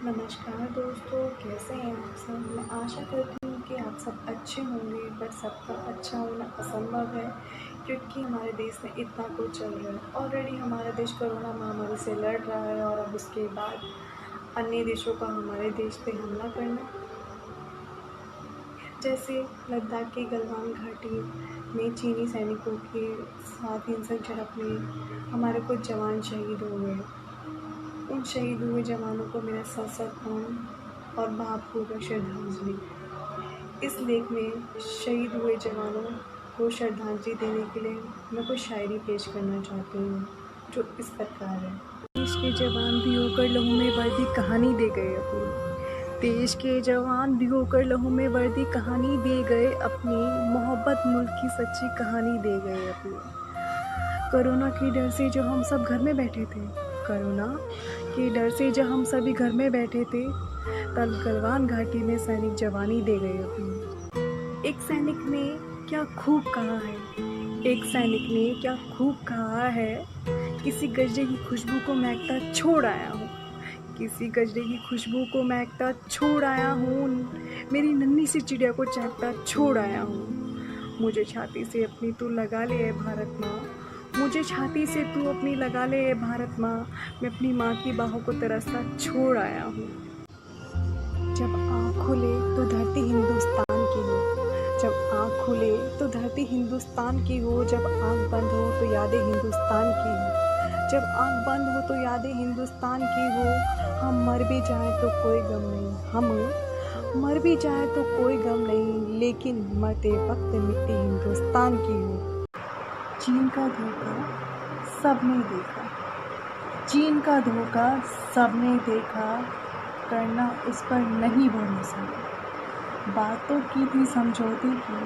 नमस्कार दोस्तों, कैसे हैं आप सब। मैं आशा करती हूँ कि आप सब अच्छे होंगे, बट सबका अच्छा होना असंभव है क्योंकि हमारे देश में इतना कुछ चल रहा है। ऑलरेडी हमारा देश कोरोना महामारी से लड़ रहा है और अब उसके बाद अन्य देशों का हमारे देश पे हमला करना, जैसे लद्दाख की गलवान घाटी में चीनी सैनिकों के साथ हिंसक झड़प में हमारे कुछ जवान शहीद हो गए। उन शहीद हुए जवानों को मेरा सशक्त और भावपूर्वक श्रद्धांजलि। इस लेख में शहीद हुए जवानों को श्रद्धांजलि देने के लिए मैं कुछ शायरी पेश करना चाहती हूँ, जो इस प्रकार है। देश के जवान भी होकर लहू में वर्दी कहानी दे गए अपनी। देश के जवान भी होकर लहू में वर्दी कहानी दे गए अपनी। मोहब्बत मुल्क की सच्ची कहानी दे गए अपनी। कोरोना के डर से जो हम सब घर में बैठे थे, कोरोना के डर से जब हम सभी घर में बैठे थे, तब गलवान घाटी में सैनिक जवानी दे गए अपनी। एक सैनिक ने क्या खूब कहा है, एक सैनिक ने क्या खूब कहा है, किसी गजरे की खुशबू को महकता छोड़ आया हूँ, किसी गजरे की खुशबू को महकता छोड़ आया हूँ, मेरी नन्ही सी चिड़िया को चहकता छोड़ आया हूँ। मुझे छाती से अपनी तू लगा ले भारत माँ, मुझे छाती से तू अपनी लगा ले भारत माँ, मैं अपनी माँ की बाहों को तरसता छोड़ आया हूँ। जब आँख खुले तो धरती हिंदुस्तान की हो, जब आँख खुले तो धरती हिंदुस्तान की हो, जब आँख बंद हो तो यादें हिंदुस्तान की हो, जब आँख बंद हो तो यादें हिंदुस्तान की हो। हम मर भी जाएं तो कोई गम नहीं, हम मर भी जाएं तो कोई गम नहीं, लेकिन मरते वक्त मिट्टी हिंदुस्तान की हो। चीन का धोखा सबने देखा, चीन का धोखा सबने देखा, करना उस पर नहीं भरोसा। बात तो की थी समझौते की,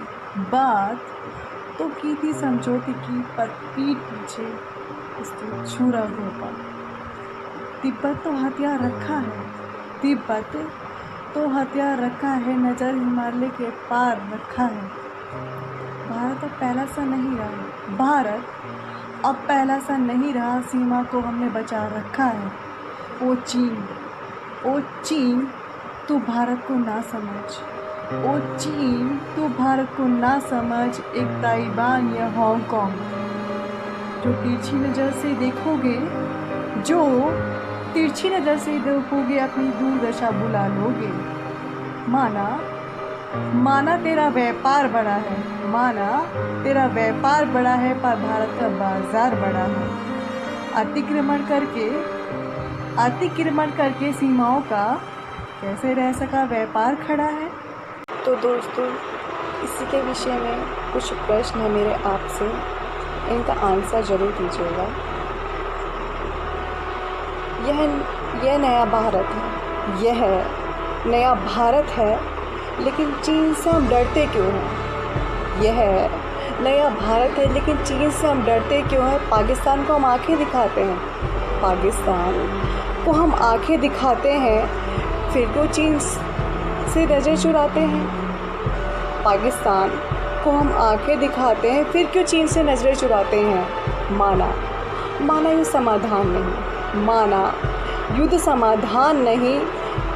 बात तो की थी समझौते की, पर पीठ पीछे उसके छुरा घोंपा। तिब्बत तो हथियार रखा है, तिब्बत तो हथियार रखा है, नज़र हिमालय के पार रखा है। भारत अब पहला सा नहीं रहा, भारत अब पहला सा नहीं रहा, सीमा को हमने बचा रखा है। ओ चीन तू भारत को ना समझ, ओ चीन तू भारत को ना समझ, एक ताइवान या हांगकांग जो तिरछी नज़र से देखोगे, जो तिरछी नज़र से देखोगे, अपनी दुर्दशा बुला लोगे। माना तेरा व्यापार बड़ा है, माना तेरा व्यापार बड़ा है, पर भारत का बाजार बड़ा है। अतिक्रमण करके सीमाओं का कैसे रह सका व्यापार खड़ा है। तो दोस्तों, इसी के विषय में कुछ प्रश्न है मेरे आपसे, इनका आंसर ज़रूर दीजिएगा। यह नया भारत है, यह नया भारत है, लेकिन चीन से हम डरते क्यों हैं। यह नया भारत है, लेकिन चीन से हम डरते क्यों हैं। पाकिस्तान को हम आंखें दिखाते हैं, पाकिस्तान को हम आंखें दिखाते हैं, फिर क्यों चीन से नज़र चुराते हैं। पाकिस्तान को हम आंखें दिखाते हैं, फिर क्यों चीन से नज़रें चुराते हैं। माना युद्ध समाधान नहीं, माना युद्ध समाधान नहीं,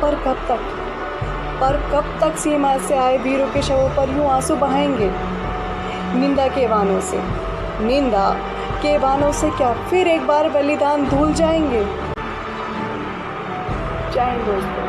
पर कब तक सीमा से आए वीरों के शवों पर यूं आंसू बहाएंगे। निंदा के वानों से क्या फिर एक बार बलिदान भूल जाएंगे। जय हिंद दोस्तों।